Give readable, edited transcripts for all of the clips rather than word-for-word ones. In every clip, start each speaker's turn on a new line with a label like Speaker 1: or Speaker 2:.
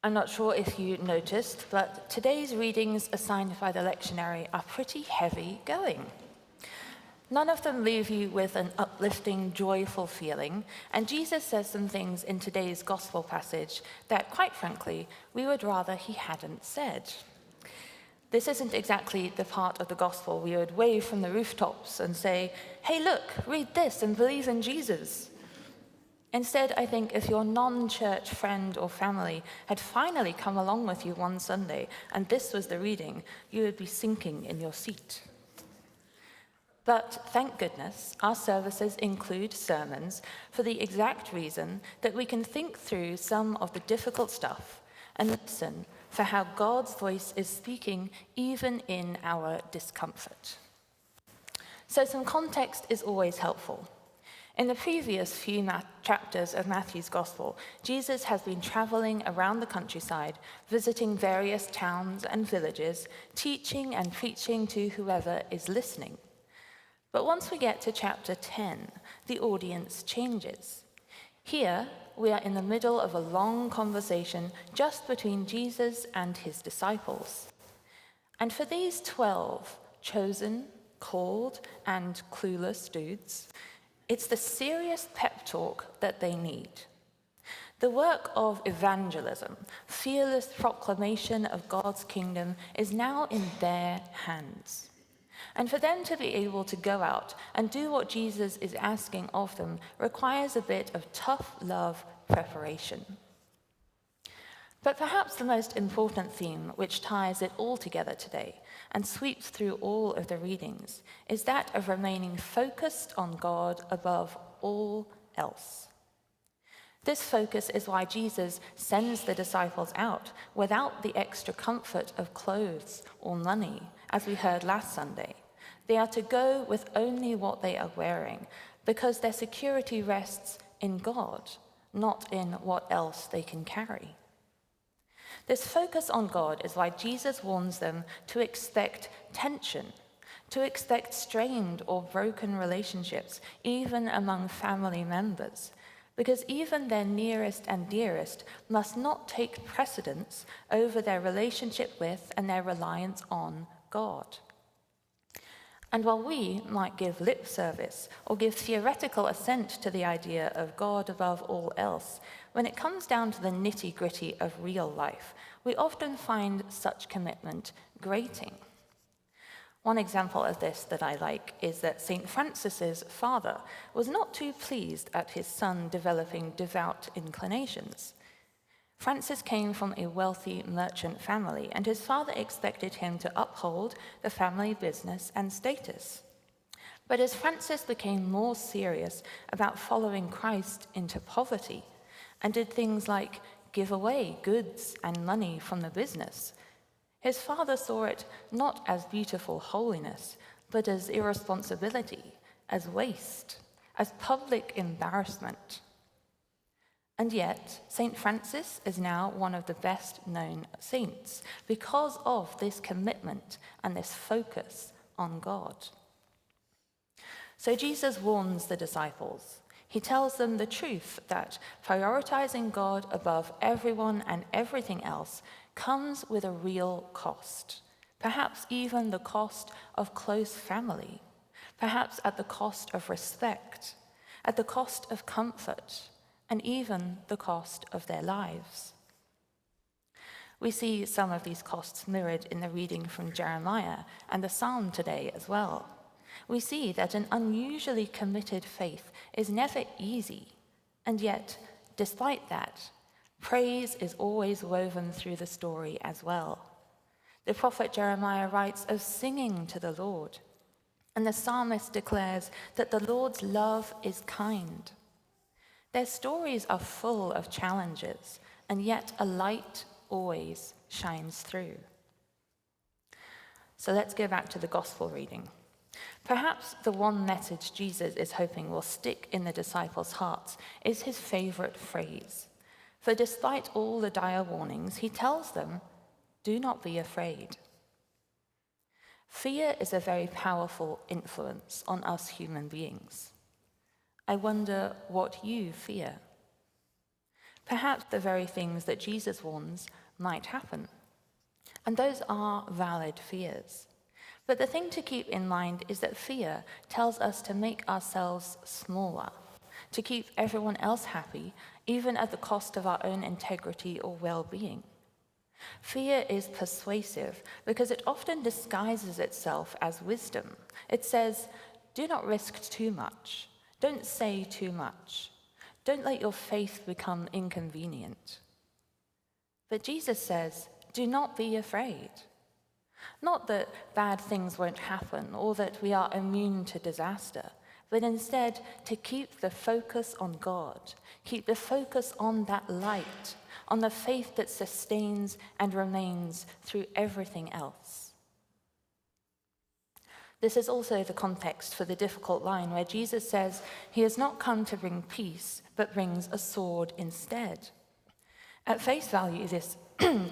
Speaker 1: I'm not sure if you noticed, but today's readings assigned by the lectionary are pretty heavy going. None of them leave you with an uplifting, joyful feeling, and Jesus says some things in today's gospel passage that, quite frankly, we would rather he hadn't said. This isn't exactly the part of the gospel we would wave from the rooftops and say, "Hey, look, read this and believe in Jesus." Instead, I think if your non-church friend or family had finally come along with you one Sunday and this was the reading, you would be sinking in your seat. But thank goodness, our services include sermons for the exact reason that we can think through some of the difficult stuff and listen for how God's voice is speaking even in our discomfort. So some context is always helpful. In the previous few chapters of Matthew's Gospel, Jesus has been traveling around the countryside, visiting various towns and villages, teaching and preaching to whoever is listening. But once we get to chapter 10, the audience changes. Here, we are in the middle of a long conversation just between Jesus and his disciples. And for these 12 chosen, called, and clueless dudes, it's the serious pep talk that they need. The work of evangelism, fearless proclamation of God's kingdom, is now in their hands. And for them to be able to go out and do what Jesus is asking of them requires a bit of tough love preparation. But perhaps the most important theme which ties it all together today and sweeps through all of the readings is that of remaining focused on God above all else. This focus is why Jesus sends the disciples out without the extra comfort of clothes or money, as we heard last Sunday. They are to go with only what they are wearing because their security rests in God, not in what else they can carry. This focus on God is why Jesus warns them to expect tension, to expect strained or broken relationships, even among family members, because even their nearest and dearest must not take precedence over their relationship with and their reliance on God. And while we might give lip service or give theoretical assent to the idea of God above all else, when it comes down to the nitty-gritty of real life, we often find such commitment grating. One example of this that I like is that St. Francis's father was not too pleased at his son developing devout inclinations. Francis came from a wealthy merchant family, and his father expected him to uphold the family business and status. But as Francis became more serious about following Christ into poverty and did things like give away goods and money from the business, his father saw it not as beautiful holiness, but as irresponsibility, as waste, as public embarrassment. And yet, St. Francis is now one of the best-known saints because of this commitment and this focus on God. So Jesus warns the disciples. He tells them the truth that prioritizing God above everyone and everything else comes with a real cost, perhaps even the cost of close family, perhaps at the cost of respect, at the cost of comfort, and even the cost of their lives. We see some of these costs mirrored in the reading from Jeremiah and the Psalm today as well. We see that an unusually committed faith is never easy, and yet, despite that, praise is always woven through the story as well. The prophet Jeremiah writes of singing to the Lord, and the psalmist declares that the Lord's love is kind. Their stories are full of challenges, and yet a light always shines through. So let's go back to the gospel reading. Perhaps the one message Jesus is hoping will stick in the disciples' hearts is his favorite phrase. For despite all the dire warnings, he tells them, "Do not be afraid." Fear is a very powerful influence on us human beings. I wonder what you fear. Perhaps the very things that Jesus warns might happen. And those are valid fears. But the thing to keep in mind is that fear tells us to make ourselves smaller, to keep everyone else happy, even at the cost of our own integrity or well-being. Fear is persuasive because it often disguises itself as wisdom. It says, do not risk too much. Don't say too much. Don't let your faith become inconvenient. But Jesus says, do not be afraid. Not that bad things won't happen or that we are immune to disaster, but instead to keep the focus on God, keep the focus on that light, on the faith that sustains and remains through everything else. This is also the context for the difficult line where Jesus says he has not come to bring peace, but brings a sword instead. At face value, this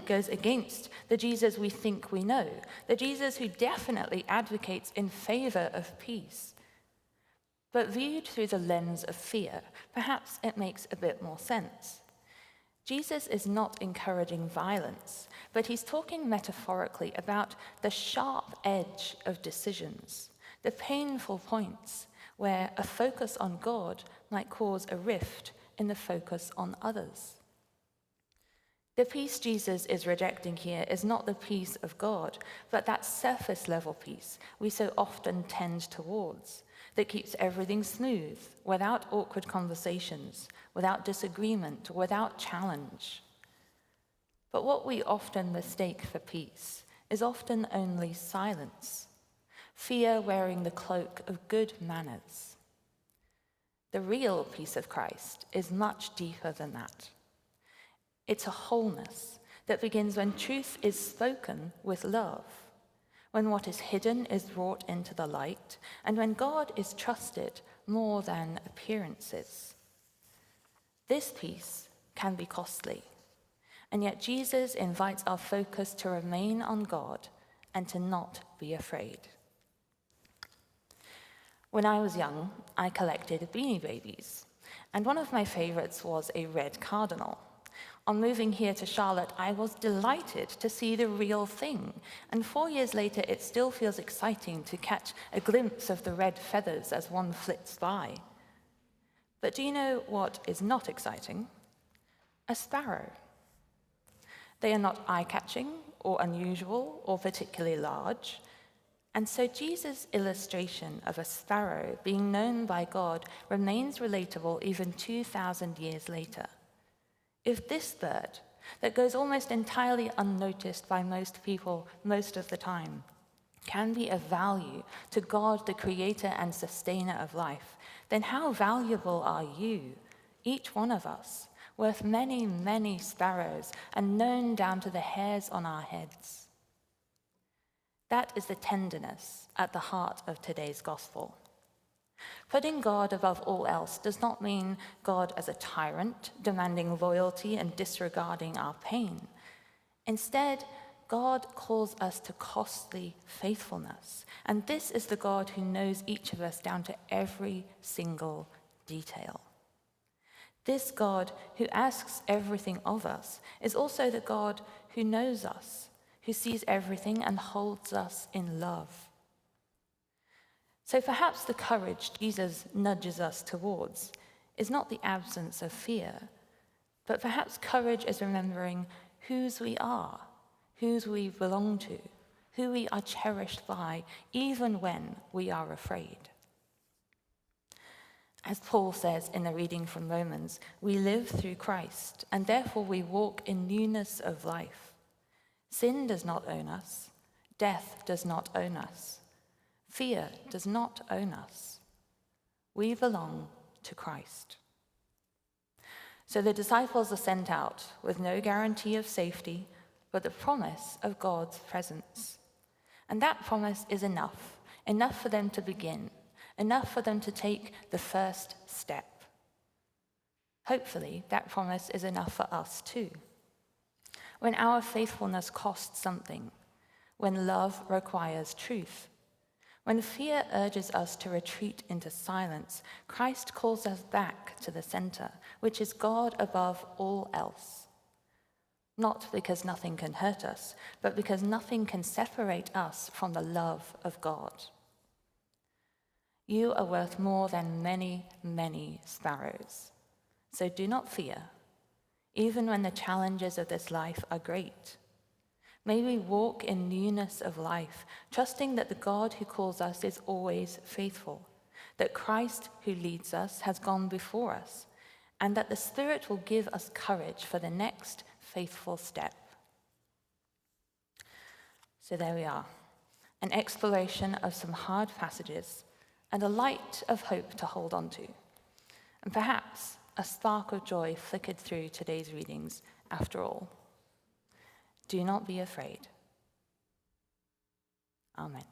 Speaker 1: goes against the Jesus we think we know, the Jesus who definitely advocates in favor of peace. But viewed through the lens of fear, perhaps it makes a bit more sense. Jesus is not encouraging violence, but he's talking metaphorically about the sharp edge of decisions, the painful points where a focus on God might cause a rift in the focus on others. The peace Jesus is rejecting here is not the peace of God, but that surface level peace we so often tend towards, that keeps everything smooth, without awkward conversations, without disagreement, without challenge. But what we often mistake for peace is often only silence, fear wearing the cloak of good manners. The real peace of Christ is much deeper than that. It's a wholeness that begins when truth is spoken with love, when what is hidden is brought into the light, and when God is trusted more than appearances. This peace can be costly, and yet Jesus invites our focus to remain on God and to not be afraid. When I was young, I collected Beanie Babies, and one of my favorites was a red cardinal. On moving here to Charlotte, I was delighted to see the real thing, and 4 years later it still feels exciting to catch a glimpse of the red feathers as one flits by. But do you know what is not exciting? A sparrow. They are not eye-catching or unusual or particularly large, and so Jesus' illustration of a sparrow being known by God remains relatable even 2,000 years later. If this bird, that goes almost entirely unnoticed by most people most of the time, can be of value to God, the creator and sustainer of life, then how valuable are you, each one of us, worth many, many sparrows and known down to the hairs on our heads? That is the tenderness at the heart of today's gospel. Putting God above all else does not mean God as a tyrant, demanding loyalty and disregarding our pain. Instead, God calls us to costly faithfulness, and this is the God who knows each of us down to every single detail. This God who asks everything of us is also the God who knows us, who sees everything and holds us in love. So perhaps the courage Jesus nudges us towards is not the absence of fear, but perhaps courage is remembering whose we are, whose we belong to, who we are cherished by, even when we are afraid. As Paul says in the reading from Romans, we live through Christ, and therefore we walk in newness of life. Sin does not own us. Death does not own us. Fear does not own us. We belong to Christ. So the disciples are sent out with no guarantee of safety, but the promise of God's presence. And that promise is enough for them to begin, enough for them to take the first step. Hopefully, that promise is enough for us too. When our faithfulness costs something, when love requires truth, When fear urges us to retreat into silence, Christ calls us back to the center, which is God above all else. Not because nothing can hurt us, but because nothing can separate us from the love of God. You are worth more than many, many sparrows. So do not fear, even when the challenges of this life are great. May we walk in newness of life, trusting that the God who calls us is always faithful, that Christ who leads us has gone before us, and that the Spirit will give us courage for the next faithful step. So there we are, an exploration of some hard passages and a light of hope to hold on to. And perhaps a spark of joy flickered through today's readings after all. Do not be afraid. Amen.